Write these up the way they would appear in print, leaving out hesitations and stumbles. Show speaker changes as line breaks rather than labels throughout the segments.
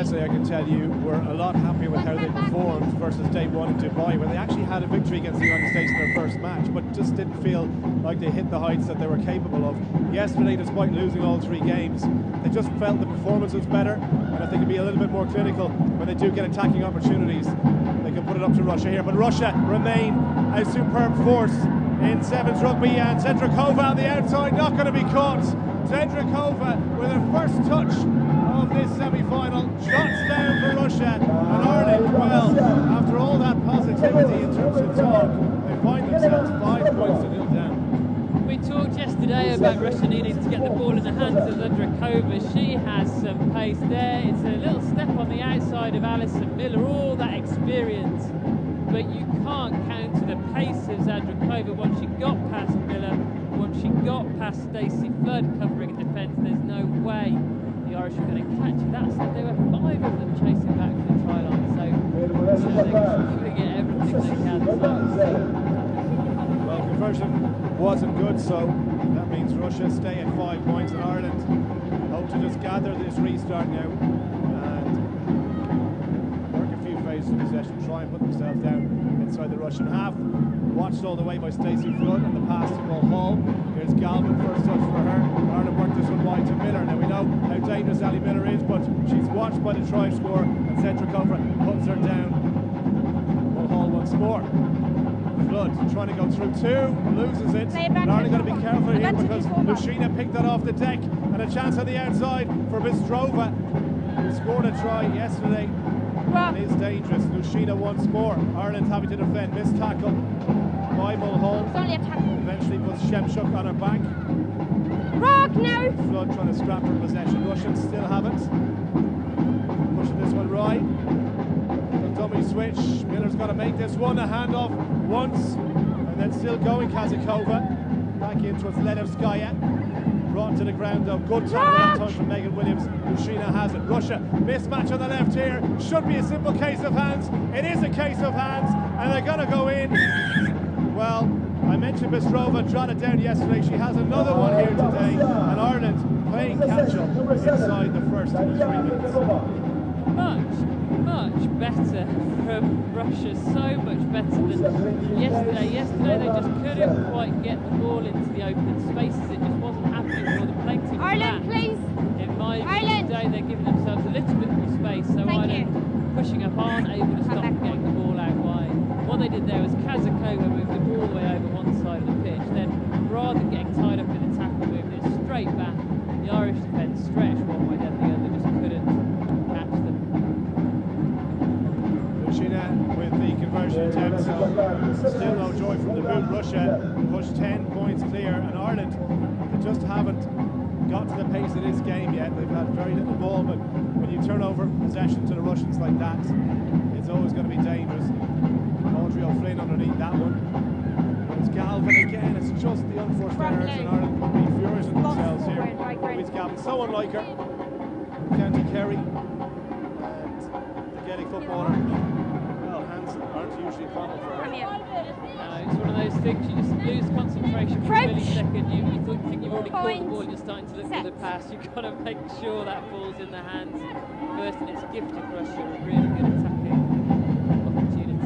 yesterday, I can tell you, were a lot happier with how they performed versus day one in Dubai, where they actually had a victory against the United States in their first match, but just didn't feel like they hit the heights that they were capable of. Yesterday, despite losing all 3 games, they just felt the performance was better, and if they can be a little bit more clinical when they do get attacking opportunities, they can put it up to Russia here. But Russia remain a superb force in Sevens Rugby, and Zendrakova on the outside, not going to be caught. Zendrakova with her first touch of this semi-final, shots down for Russia, and Ireland, well, after all that positivity in terms of talk, they find themselves 5 points to 0 down.
We talked yesterday about Russia needing to get the ball in the hands of Zendrakova. She has some pace there. It's a little step on the outside of Alison Miller, all that experience, but you can't counter the pace of Zendrakova. Once she got past Miller, once she got past Stacey Flood covering in defence, there's no way the Irish are going to catch her. That said, there were 5 of them chasing back from the try line, so they're going to get everything they can.
Well, conversion wasn't good, so that means Russia stay at 5 points, and Ireland hope to just gather this restart now and work a few phases of possession, try and put themselves down inside the Russian half. Watched all the way by Stacey Flood on the pass to Mulhall. Here's Galvin, first touch for her. Ireland worked this one wide to Miller. Now we know how dangerous Ali Miller is, but she's watched by the try scorer, and Zendrakova puts her down. Mulhall once more. Flood trying to go through 2, loses it. And Ireland got to be careful here because Lushina picked that off the deck, and a chance on the outside for Bystrova, who scored a try yesterday. And is dangerous. Lushina once more. Ireland having to defend. Missed tackle by Mulhall. Eventually puts Shemchuk on her back.
Rock now!
Flood trying to scrap for possession. Russians still haven't. Pushing this one right. The dummy switch. Miller's got to make this one. A handoff once. And then still going Kazakova. Back in towards Ledovskaya. Brought to the ground though. Good tackle that time from Megan Williams. Lushina has it. Russia, mismatch on the left here. Should be a simple case of hands. It is a case of hands, and they're going to go in. Well, I mentioned Bystrova jotted down yesterday. She has another one here today, and Ireland playing catch-up inside the first 3 minutes.
Much better from Russia, so much better than yesterday. Yesterday they just couldn't quite get the ball into the open spaces. It just wasn't happening for them. Playing too
Ireland, please.
In my view today, they're giving themselves a little bit more space, so Ireland pushing up aren't able to stop getting the ball out wide. What they did there was Kazakova moved it all the way over one side of the pitch, then rather than getting tied up in the tackle, moved it straight back. The Irish defence stretched one way then the other, just couldn't catch them.
Lushina with the conversion attempt, so still no joy from the boot. Russia pushed 10 points clear, and Ireland, they just haven't got to the pace of this game yet. They've had very little ball, but when you turn over possession to the Russians like that, it's always going to be dangerous. Audrey O'Flynn underneath that one. But it's Galvin again. It's just the unforced errors, and Ireland could be furious with themselves here. It's Galvin, so unlike her. County Kerry and the Gaelic footballer. Well, hands aren't usually common for her.
It's one of those things, you just lose concentration for a millisecond. You think you've already caught the ball and you're starting to look for the pass. You've got to make sure that ball's in the hands first, and it's gifted Russia a really good attacking opportunity.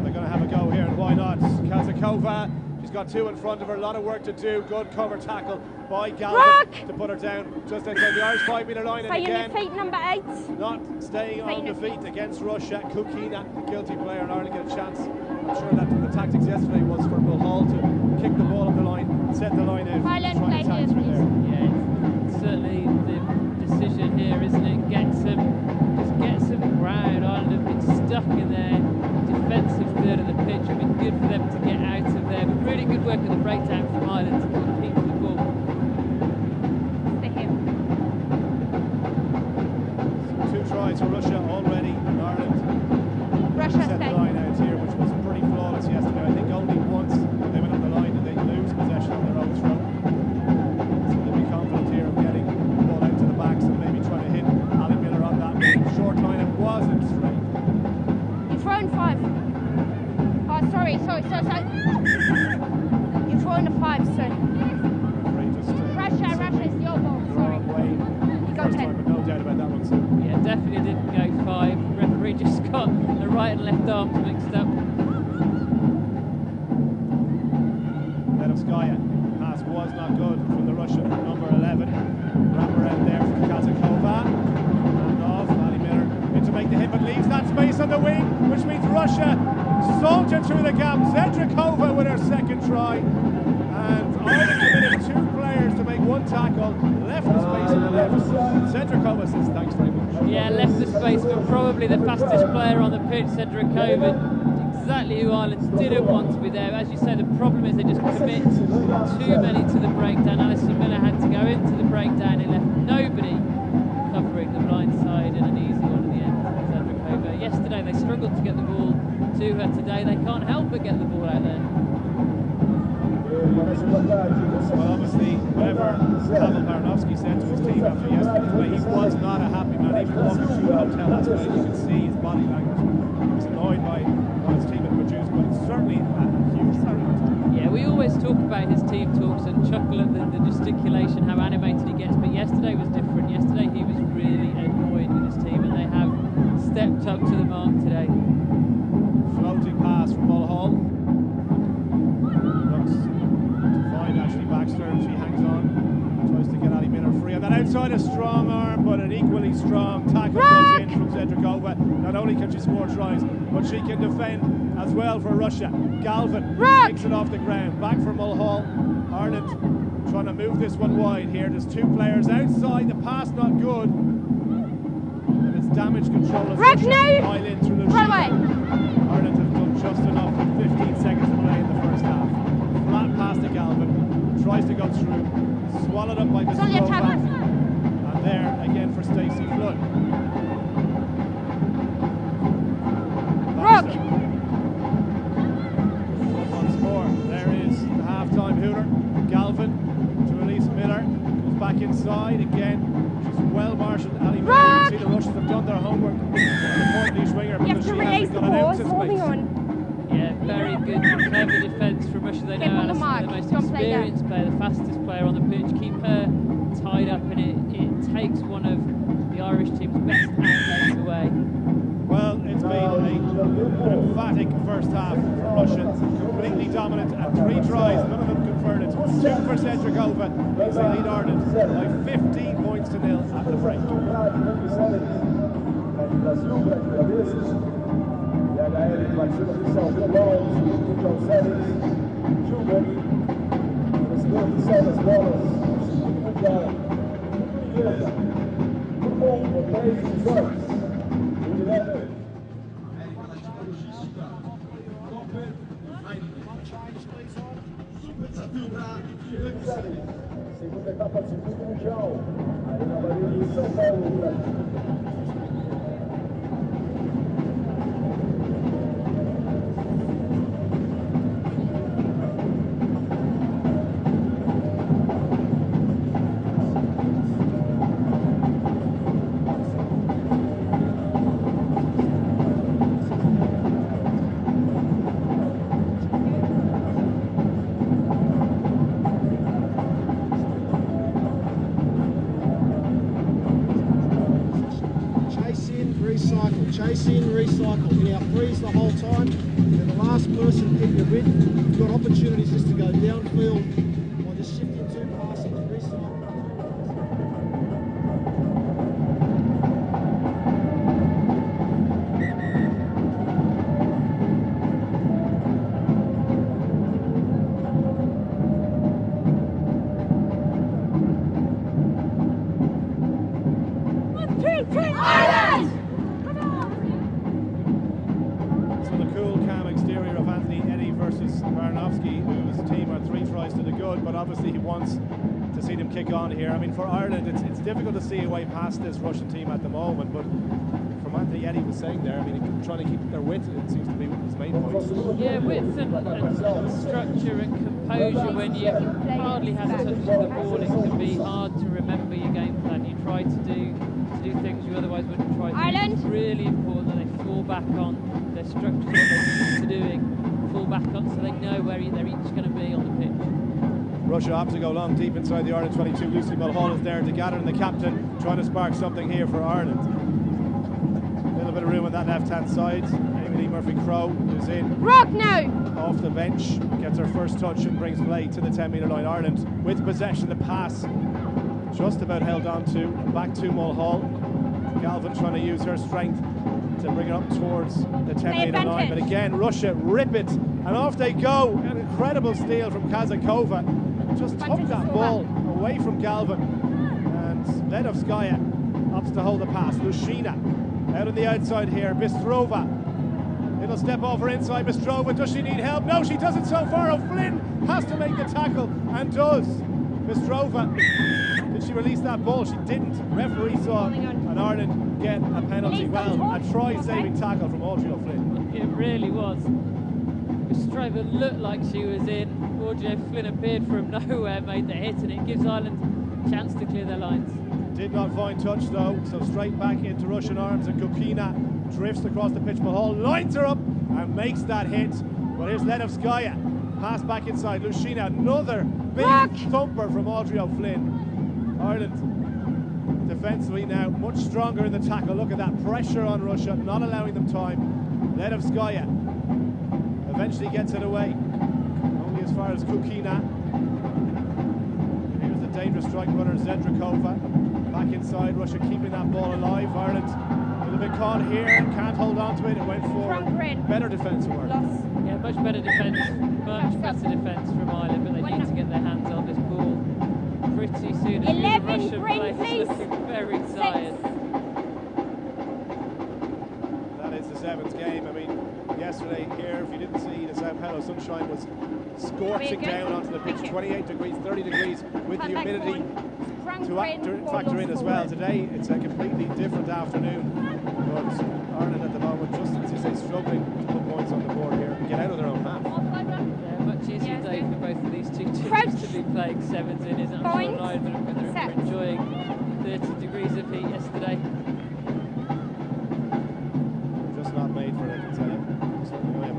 They're going to have a go here, and why not? Kazakova, she's got 2 in front of her, a lot of work to do. Good cover tackle by Galvin to put her down just outside the Irish 5-metre line, and again,
feet, number 8.
not staying on the feet against Russia. Kukina, guilty player, and Ireland get a chance. I'm sure that the tactics yesterday was for Mulhall to kick the ball up the line, set the line out, and try and attack through there.
Yeah, it's certainly the decision here, isn't it? Get some ground. Ireland have been stuck in their defensive third of the pitch. It would be good for them to get out of there. But really good work at the breakdown from Ireland to keep the ball.
So 2 tries for Russia already in Ireland. Russia set the line out here, which was pretty flawless yesterday. I think only once when they went up the line did they lose possession on their own throw. So they'll be confident here of getting the ball out to the backs and maybe trying to hit Ali Miller on that short line. It wasn't straight.
You've thrown 5. Oh, sorry. You've thrown a 5, sorry.
Russia's your ball.
Sorry.
You got 10. But no doubt about that. that one, Sue.
Yeah, definitely didn't go 5. Referee just got the right and left arms mixed up.
Skaya. Pass was not good from the Russian, number 11. Wrap around there from Kazakova. And off, Ali Miller in to make the hit, but leaves that space on the wing, which means Russia soldier through the gap. Zedrakova with her second try. And Ireland committed 2 players to make 1 tackle. Left the space on the left. Zedrakova says thanks very much.
Yeah, left the space, but probably the fastest player on the pitch, Zedrakova. Exactly who Ireland didn't want to be there. As you say, the problem is they just commit too many to the breakdown. Alison Miller had to go into the breakdown. He left nobody covering the blind side in an easy one at the end. Zedrakova. Yesterday they struggled to get the ball to her. Today they can't help but get the ball out there.
Well, obviously, whatever Pavel Baranovsky said to his team after yesterday's play, he was not a happy man. Even walking through the hotel last night, you could see his body language. He was annoyed by what his team had produced, but it's certainly a huge talent.
Yeah, we always talk about his team talks and chuckle at the gesticulation, how animated he gets, but yesterday was different. Yesterday he was really annoyed with his team, and they have stepped up to the mark today.
Floating pass from Mulhall. Looks to find Ashley Baxter, and she hangs on. Tries to get Ali Miller free. And then outside a strong arm, but an equally strong tackle goes in from Zedrakova. Not only can she score tries, but she can defend as well for Russia. Galvin takes it off the ground. Back for Mulhall. Ireland trying to move this one wide here. There's 2 players outside. The pass not good. And it's damage control of Russia. Mile in through the Ireland have done just enough with 15 seconds to play in the first half. Flat pass to Galvin. Tries to go through. Swallowed up by Mr. Rovac. And there again for Stacey Flood.
Rock!
Once more, there is the half-time hooter. Galvin to release Miller. Goes back inside again. She's well marshalled. Ali Miller. You can see the Russians have done their homework. Importantly, Schwinger, because she hasn't got an ounce of space.
Yeah, very good, clever defence from Russia. They know Alison, the most experienced player, the fastest player on the pitch. Keep her tied up, and it takes one of the Irish team's best outlets away.
Well, it's been an emphatic first half for Russia. Completely dominant, and 3 tries, none of them converted. 2 for Zedrakova. They lead Ireland by 15 points to 0 at the break.
Segunda etapa do circuito mundial, aí na Bahia de São Paulo, Brasil.
Chase in, recycle. In our freeze the whole time, and the last person hit your width. You've got opportunities just to go downfield or just shifting 2 passes, recycle.
Ireland!
Baranovsky, whose team are 3 tries to the good, but obviously he wants to see them kick on here. I mean, for Ireland, it's difficult to see a way past this Russian team at the moment, but from Anthony Eddy was saying there, I mean, trying to keep their width, it seems to be his main point.
Yeah, width and structure and composure. When you hardly have touch of the ball, it can be hard to remember your game plan. You try to do things you otherwise wouldn't try to do. It's really important that they fall back on their structure, what they're used to doing. Fall back on so they know where they're each going to be on the pitch.
Russia opts to go long deep inside the Ireland 22. Lucy Mulhall is there to gather, and the captain trying to spark something here for Ireland. A little bit of room on that left-hand side. Amy Murphy-Crowe is in.
Rock now!
Off the bench, gets her first touch and brings play to the 10-metre line. Ireland with possession, the pass just about held on to. Back to Mulhall. Galvin trying to use her strength to bring it up towards the 10-metre line. But again, Russia rip it, and off they go. An incredible steal from Kazakova. Just took that ball away from Galvin. And Ledovskaya opts to hold the pass. Lushina out on the outside here. Bistrova. It'll step off her inside. Bistrova, does she need help? No, she doesn't so far. O'Flynn has to make the tackle, and does. Bistrova, did she release that ball? She didn't. Referee saw it, and Ireland get a penalty. Well, a try-saving tackle from Audrey O'Flynn.
It really was. Bistrova looked like she was in. Audrey O'Flynn appeared from nowhere, made the hit, and it gives Ireland a chance to clear their lines.
Did not find touch though, so straight back into Russian arms, and Kukina drifts across the pitch. Mulhall lines her up and makes that hit. But here's Ledovskaya. Pass back inside. Lushina, another big thumper from Audrey O'Flynn. Ireland defensively now much stronger in the tackle. Look at that pressure on Russia, not allowing them time. Ledovskaya eventually gets it away, only as far as Kukina. Here's the dangerous strike runner Zedrakova. Back inside, Russia keeping that ball alive. Ireland a little bit caught here, can't hold on to it. It went forward. Better defensive work.
Yeah, much better defence, much better defence from Ireland, but they need to get their hands on this ball pretty soon.
11
Russian
green,
players
please.
looking very tired.
That is the sevens game. I mean, yesterday here, if you didn't see, the Sao Paulo sunshine was scorching down onto the pitch. 28 degrees, 30 degrees with the humidity to factor in as well. Today it's a completely different afternoon, but Ireland at the moment, just as you say, struggling to put points on the board here and get out of their own half.
Yeah, much easier day for both of these two teams to be playing sevens in, isn't it? I'm sure Ireland are enjoying 30 degrees of heat yesterday.
Just not made for it, I can tell you. Certainly I am.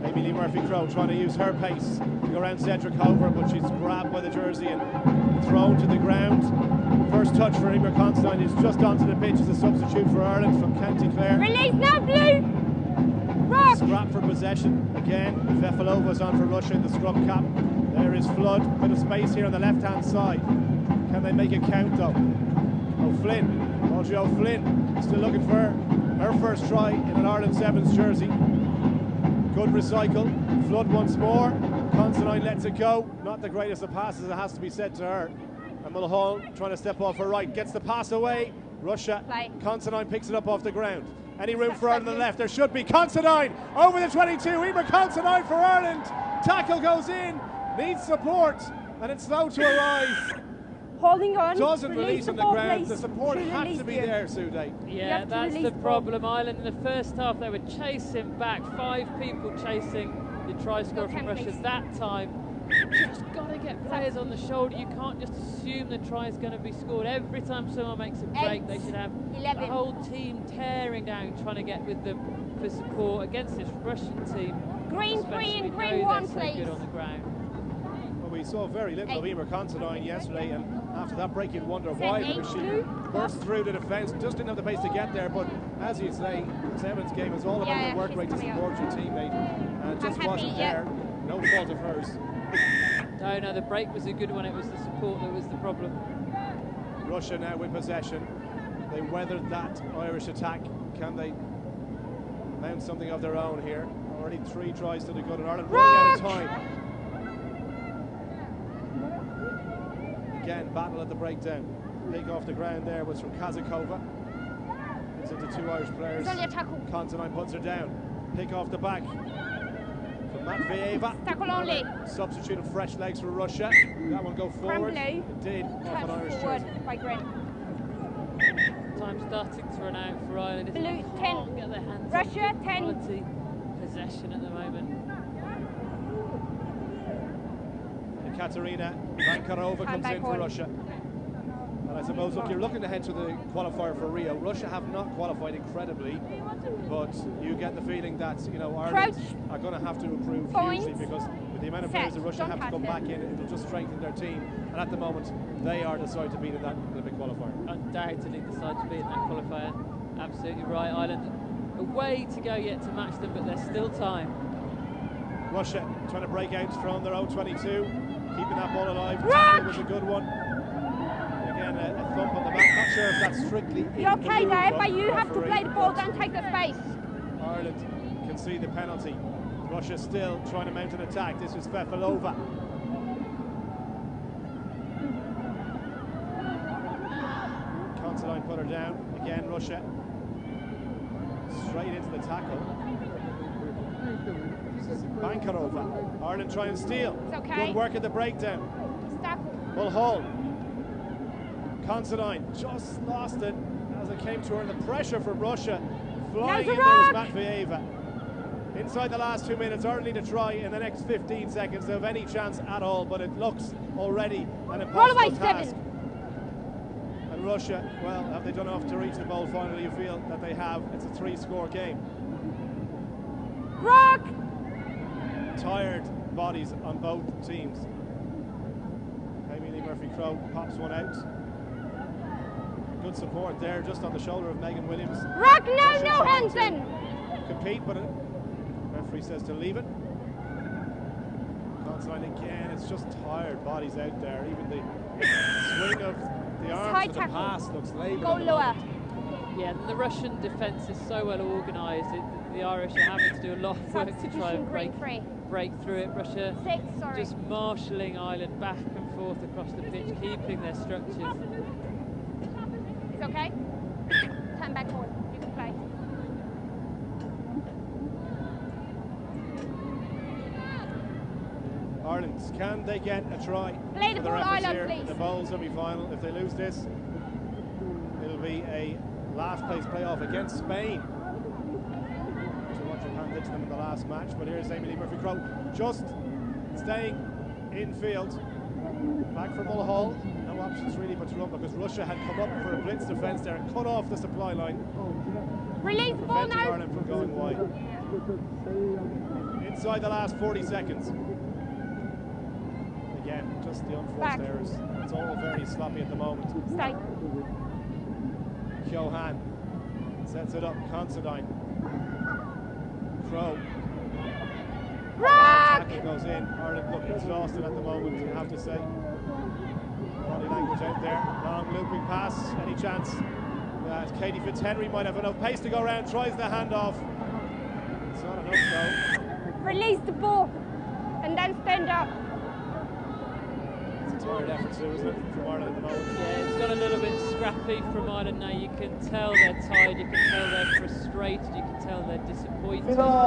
Amy Lee Murphy-Crowe trying to use her pace to go around Zedrakova, but she's grabbed by the jersey and thrown to the ground. First touch for Emer Considine, who's just onto the pitch as a substitute for Ireland from County Clare.
Release now, Blue! Rock!
Scrap for possession again. Vefilova's on for Russia in the scrum cap. There is Flood, bit of space here on the left-hand side. Can they make it count though? O'Flynn, Audrey O'Flynn, still looking for her first try in an Ireland Sevens jersey. Good recycle. Flood once more. Considine lets it go. Not the greatest of passes, it has to be said to her. And Mulhall trying to step off her right, gets the pass away. Russia, Considine picks it up off the ground. Any room for Ireland on the left? There should be. Considine over the 22. Emer Considine for Ireland. Tackle goes in. Needs support, and it's slow to arise.
Holding on.
Doesn't release on the ground. The support had to be there, Sude.
Yeah, that's the problem. Ireland in the first half, they were chasing back. 5 people chasing the try scorer from Russia that time. Just got to get players on the shoulder. You can't just assume the try is going to be scored. Every time someone makes a break, they should have the whole team tearing down, trying to get with them for support against this Russian team.
Green 3 and green 1, please.
Good on the ground.
Well, we saw very little of Emer Considine yesterday, and after that break you'd wonder why, because she burst through the defence, just didn't have the pace to get there. But as you say, sevens game is all about the work rate to support your teammate, and it just wasn't there. No fault of hers.
No, the break was a good one. It was the support that was the problem.
Russia now with possession. They weathered that Irish attack. Can they mount something of their own here? Already 3 tries to the good, and Ireland running out of time. Again, battle at the breakdown. Pick off the ground there was from Kazakova. It's into 2 Irish players. Considine puts her down. Pick off the back. Matveeva, substitute of fresh legs for Russia. That one go forward. It did off an Irish jersey.
Time starting to run out for Ireland.
Blue 10.
Get their hands
Russia
on
10.
Quality possession at the moment.
And Katerina Vankarova comes in for Russia. And I suppose, look, you're looking ahead to the qualifier for Rio. Russia have not qualified incredibly, but you get the feeling that, you know, Ireland are going to have to improve hugely, because With the amount of players that Russia have to come back in, it'll just strengthen their team. And at the moment, they are the side to beat in that Olympic qualifier.
Undoubtedly the side to beat in that qualifier. Absolutely right, Ireland. A way to go yet to match them, but there's still time.
Russia trying to break out from their own 22, keeping that ball alive. Tackle was a good one. Again, a thump on the back. Not sure if that's strictly in
You're okay
the
there,
rule,
but you have to
referee.
play the ball, don't take the space.
Ireland can see the penalty. Russia still trying to mount an attack. This is Fefalova. Considine put her down. Again, Russia straight into the tackle. Bankarova. Ireland trying to steal.
It's okay.
Good work at the breakdown.
Stop.
Mulhall. Considine just lost it as it came to her. The pressure from Russia flying in there was Matveeva. Inside the last 2 minutes, Ireland need to try in the next 15 seconds to have any chance at all, but it looks already an impossible task. And Russia, well, have they done enough to reach the goal final? You feel that they have. It's a 3-score game.
Rock!
Tired bodies on both teams. Amy Murphy-Crowe pops one out. Good support there, just on the shoulder of Megan Williams.
Rock, no Hansen!
Compete, but referee says to leave it. Considine again, it's just tired bodies out there. Even the swing of the arms to the pass looks laboured.
Go lower.
Yeah, the Russian defence is so well organised. The Irish are having to do a lot of work to try and break through it. Russia just marshalling Ireland back and forth across the pitch, keeping their structures.
It's okay. Turn back forward. You can play.
Ireland, can they get a try?
Play the ball, Ireland, please.
The bowls semi-final. If they lose this, it'll be a last place playoff against Spain. So what Japan did to them in the last match. But here's Amy Murphy-Crowe just staying in field. Back from Mulhall. No options really but to run, because Russia had come up for a blitz defence there and cut off the supply line.
Release the ball now.
Ireland from going wide. Inside the last 40 seconds. Again, just the unforced errors. It's all very sloppy at the moment.
Stay.
Johan sets it up. Considine. Crowe.
Rock!
Tackle goes in. Ireland look exhausted at the moment, you have to say. Body language out there. Long looping pass. Any chance that Katie Fitzhenry might have enough pace to go around? Tries the handoff. It's not enough though.
Release the ball and then stand up.
It's a tired effort too, isn't it, from Ireland at the moment?
Yeah, it's got a little bit scrappy from Ireland now. You can tell they're tired, you can tell they're frustrated, you can tell they're disappointed.